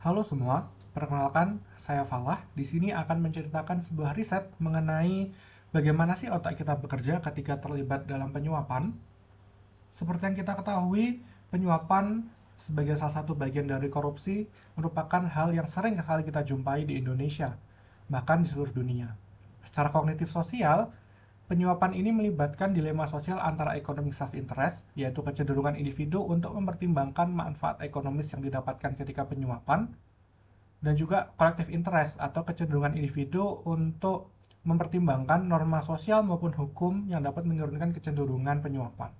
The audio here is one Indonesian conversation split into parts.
Halo semua, perkenalkan saya Falah. Di sini akan menceritakan sebuah riset mengenai bagaimana sih otak kita bekerja ketika terlibat dalam penyuapan. Seperti yang kita ketahui, penyuapan sebagai salah satu bagian dari korupsi merupakan hal yang sering sekali kita jumpai di Indonesia, bahkan di seluruh dunia. Secara kognitif sosial, penyuapan ini melibatkan dilema sosial antara economic self-interest, yaitu kecenderungan individu untuk mempertimbangkan manfaat ekonomis yang didapatkan ketika penyuapan, dan juga collective interest atau kecenderungan individu untuk mempertimbangkan norma sosial maupun hukum yang dapat menurunkan kecenderungan penyuapan.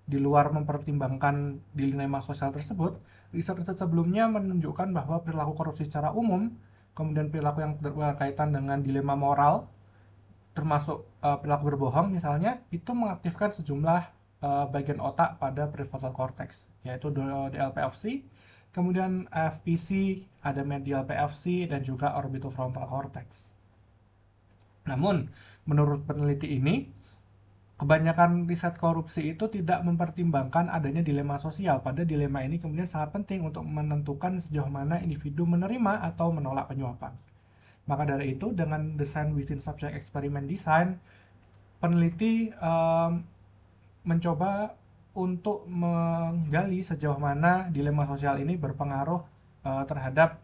Di luar mempertimbangkan dilema sosial tersebut, riset-riset sebelumnya menunjukkan bahwa perilaku korupsi secara umum, kemudian perilaku yang berkaitan dengan dilema moral, termasuk perilaku berbohong misalnya, itu mengaktifkan sejumlah bagian otak pada prefrontal cortex, yaitu DLPFC, kemudian FPC, ada medial PFC, dan juga orbitofrontal cortex. Namun, menurut peneliti ini, kebanyakan riset korupsi itu tidak mempertimbangkan adanya dilema sosial. Pada dilema ini kemudian sangat penting untuk menentukan sejauh mana individu menerima atau menolak penyuapan. Maka dari itu, dengan desain within subject experiment design, peneliti mencoba untuk menggali sejauh mana dilema sosial ini berpengaruh terhadap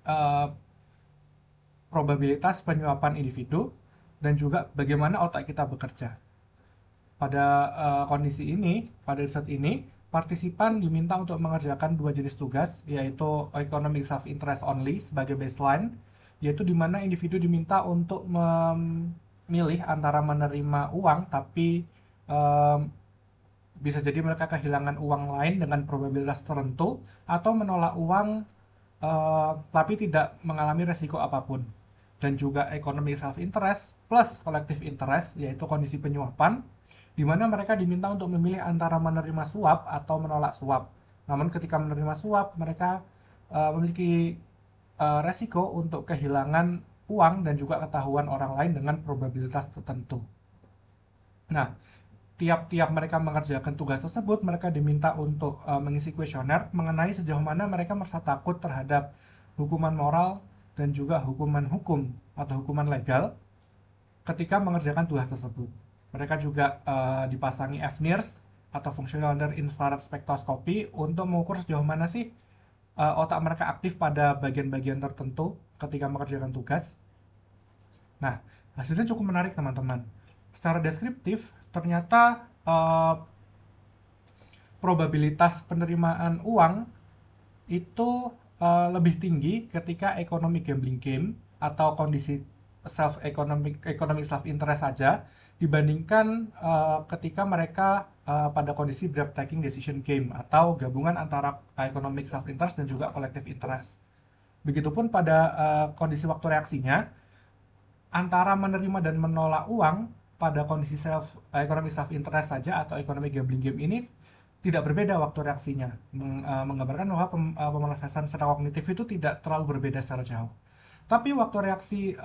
uh, probabilitas penyuapan individu dan juga bagaimana otak kita bekerja. Pada kondisi ini, pada riset ini, partisipan diminta untuk mengerjakan dua jenis tugas, yaitu economic self-interest only sebagai baseline, yaitu di mana individu diminta untuk memilih antara menerima uang, tapi um, bisa jadi mereka kehilangan uang lain dengan probabilitas tertentu, atau menolak uang tapi tidak mengalami resiko apapun. Dan juga economic self-interest plus collective interest, yaitu kondisi penyuapan, di mana mereka diminta untuk memilih antara menerima suap atau menolak suap. Namun ketika menerima suap, mereka memiliki resiko untuk kehilangan uang dan juga ketahuan orang lain dengan probabilitas tertentu. Nah, tiap-tiap mereka mengerjakan tugas tersebut, mereka diminta untuk mengisi kuesioner mengenai sejauh mana mereka merasa takut terhadap hukuman moral dan juga hukuman hukum atau hukuman legal ketika mengerjakan tugas tersebut. Mereka juga dipasangi FNIRS atau Functional Near Infrared Spectroscopy untuk mengukur sejauh mana sih otak mereka aktif pada bagian-bagian tertentu ketika mengerjakan tugas. Nah, hasilnya cukup menarik teman-teman. Secara deskriptif, ternyata probabilitas penerimaan uang itu lebih tinggi ketika economic gambling game atau kondisi economic self interest saja dibandingkan ketika mereka pada kondisi breathtaking decision game atau gabungan antara economic self interest dan juga collective interest. Begitupun pada kondisi waktu reaksinya, antara menerima dan menolak uang pada kondisi economic self interest saja atau economic gambling game ini tidak berbeda waktu reaksinya, menggambarkan bahwa pemrosesan secara kognitif itu tidak terlalu berbeda secara jauh. Tapi waktu reaksi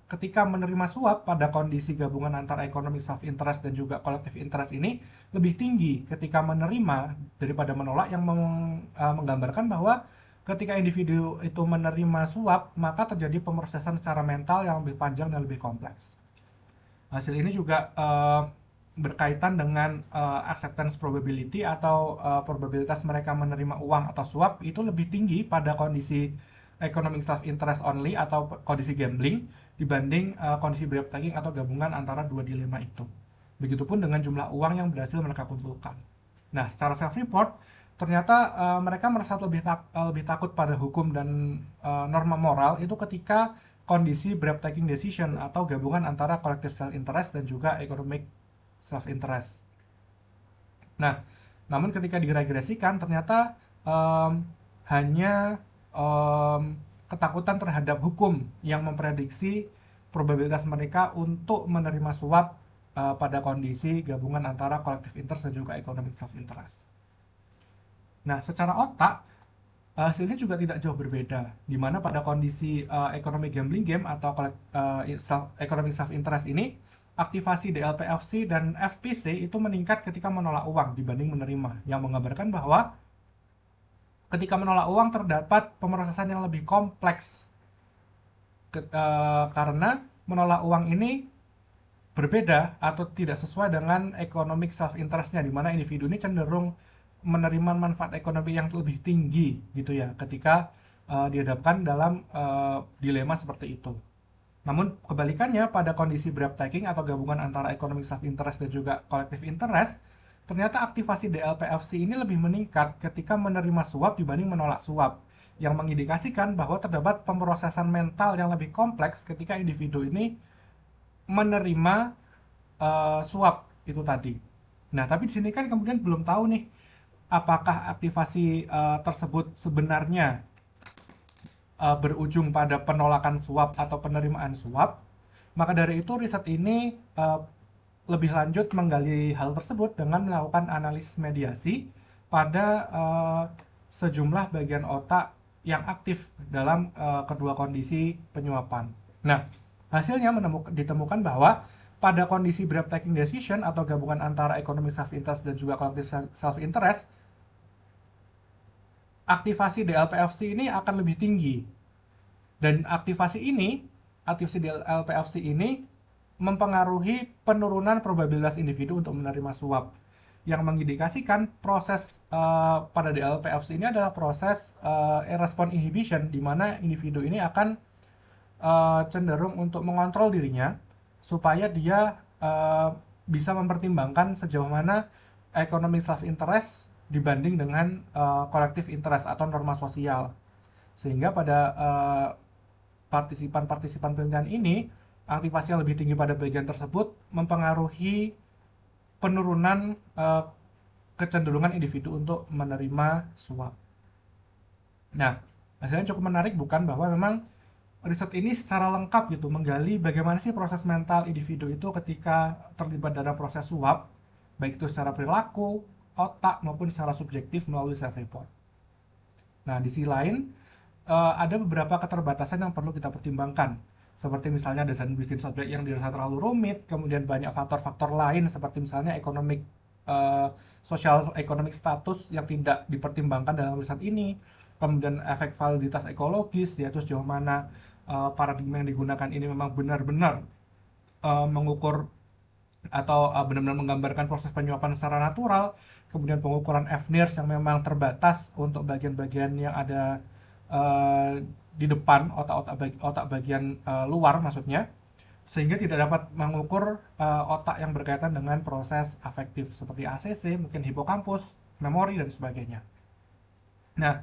ketika menerima suap pada kondisi gabungan antara economic self interest dan juga collective interest ini lebih tinggi ketika menerima daripada menolak, yang menggambarkan bahwa ketika individu itu menerima suap, maka terjadi pemrosesan secara mental yang lebih panjang dan lebih kompleks. Hasil ini juga berkaitan dengan acceptance probability atau probabilitas mereka menerima uang atau suap itu lebih tinggi pada kondisi economic self interest only atau kondisi gambling dibanding kondisi breathtaking atau gabungan antara dua dilema itu. Begitupun dengan jumlah uang yang berhasil mereka kumpulkan. Nah, secara self report ternyata mereka merasa lebih takut pada hukum dan norma moral itu ketika kondisi breathtaking decision atau gabungan antara collective self interest dan juga economic self interest. Nah, namun ketika diregresikan ternyata hanya ketakutan terhadap hukum yang memprediksi probabilitas mereka untuk menerima suap pada kondisi gabungan antara collective interest dan juga economic self interest. Nah, secara otak hasilnya juga tidak jauh berbeda, di mana pada kondisi economic gambling game atau economic self interest ini, aktivasi DLPFC dan FPC itu meningkat ketika menolak uang dibanding menerima, yang menggambarkan bahwa ketika menolak uang terdapat pemrosesan yang lebih kompleks karena menolak uang ini berbeda atau tidak sesuai dengan economic self interestnya, di mana individu ini cenderung menerima manfaat ekonomi yang lebih tinggi gitu ya ketika dihadapkan dalam dilema seperti itu. Namun kebalikannya, pada kondisi breathtaking atau gabungan antara economic self interest dan juga collective interest, ternyata aktivasi DLPFC ini lebih meningkat ketika menerima suap dibanding menolak suap, yang mengindikasikan bahwa terdapat pemrosesan mental yang lebih kompleks ketika individu ini menerima suap itu tadi. Nah, tapi di sini kan kemudian belum tahu nih apakah aktivasi tersebut sebenarnya berujung pada penolakan suap atau penerimaan suap. Maka dari itu riset ini lebih lanjut menggali hal tersebut dengan melakukan analisis mediasi pada sejumlah bagian otak yang aktif dalam kedua kondisi penyuapan. Nah, hasilnya ditemukan bahwa pada kondisi breathtaking decision atau gabungan antara economic self-interest dan juga collective self-interest, aktivasi DLPFC ini akan lebih tinggi. Dan aktivasi DLPFC ini mempengaruhi penurunan probabilitas individu untuk menerima suap, yang mengindikasikan proses pada DLPFC ini adalah proses response inhibition, di mana individu ini akan cenderung untuk mengontrol dirinya supaya dia bisa mempertimbangkan sejauh mana economic self interest dibanding dengan collective interest atau norma sosial, sehingga pada partisipan-partisipan penelitian ini aktivasi yang lebih tinggi pada bagian tersebut mempengaruhi penurunan kecenderungan individu untuk menerima suap. Nah, hasilnya cukup menarik bukan, bahwa memang riset ini secara lengkap gitu menggali bagaimana sih proses mental individu itu ketika terlibat dalam proses suap, baik itu secara perilaku, otak maupun secara subjektif melalui self report. Nah, di sisi lain ada beberapa keterbatasan yang perlu kita pertimbangkan, seperti misalnya desain bisnis objek yang dirasa terlalu rumit, kemudian banyak faktor-faktor lain seperti misalnya social economic status yang tidak dipertimbangkan dalam riset ini, kemudian efek validitas ekologis, yaitu sejauh mana paradigma yang digunakan ini memang benar-benar mengukur atau benar-benar menggambarkan proses penyuapan secara natural, kemudian pengukuran FNIRS yang memang terbatas untuk bagian-bagian yang ada di depan otak bagian luar maksudnya, sehingga tidak dapat mengukur otak yang berkaitan dengan proses afektif seperti ACC, mungkin hipokampus, memori dan sebagainya. Nah,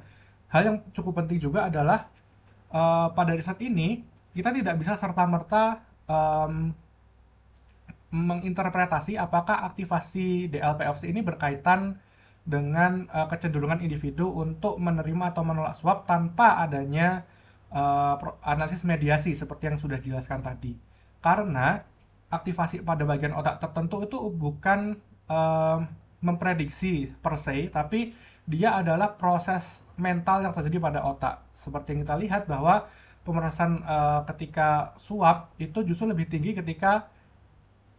hal yang cukup penting juga adalah pada riset ini kita tidak bisa serta-merta menginterpretasi apakah aktivasi DLPFC ini berkaitan dengan kecenderungan individu untuk menerima atau menolak suap tanpa adanya analisis mediasi seperti yang sudah dijelaskan tadi. Karena aktivasi pada bagian otak tertentu itu bukan memprediksi per se, tapi dia adalah proses mental yang terjadi pada otak. Seperti yang kita lihat bahwa pemrosesan ketika suap itu justru lebih tinggi ketika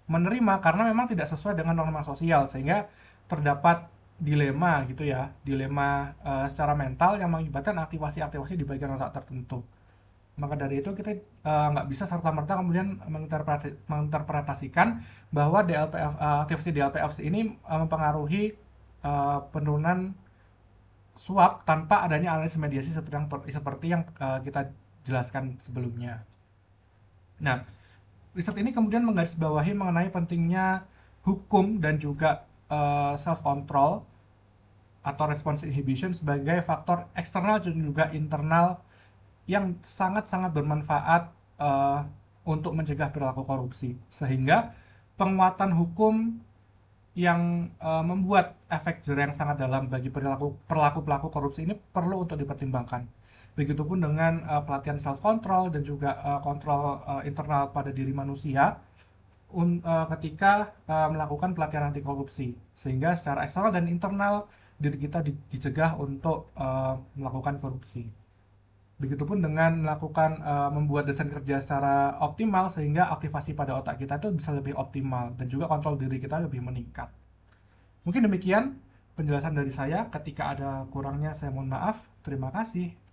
menerima, karena memang tidak sesuai dengan norma sosial, sehingga terdapat dilema gitu ya, dilema secara mental yang mengakibatkan aktivasi-aktivasi di bagian otak tertentu. Maka dari itu kita nggak bisa serta-merta kemudian menginterpretasikan bahwa aktivasi DLPFC ini mempengaruhi penurunan suap tanpa adanya analisis mediasi seperti yang kita jelaskan sebelumnya. Nah, riset ini kemudian menggarisbawahi mengenai pentingnya hukum dan juga self-control atau response inhibition sebagai faktor eksternal dan juga internal yang sangat-sangat bermanfaat untuk mencegah perilaku korupsi. Sehingga penguatan hukum yang membuat efek jera yang sangat dalam bagi pelaku korupsi ini perlu untuk dipertimbangkan. Begitupun dengan pelatihan self-control dan juga kontrol internal pada diri manusia ketika melakukan pelatihan anti korupsi, sehingga secara eksternal dan internal diri kita dicegah untuk melakukan korupsi. Begitupun dengan melakukan membuat desain kerja secara optimal, sehingga aktivasi pada otak kita itu bisa lebih optimal dan juga kontrol diri kita lebih meningkat. Mungkin demikian penjelasan dari saya. Ketika ada kurangnya, saya mohon maaf. Terima kasih.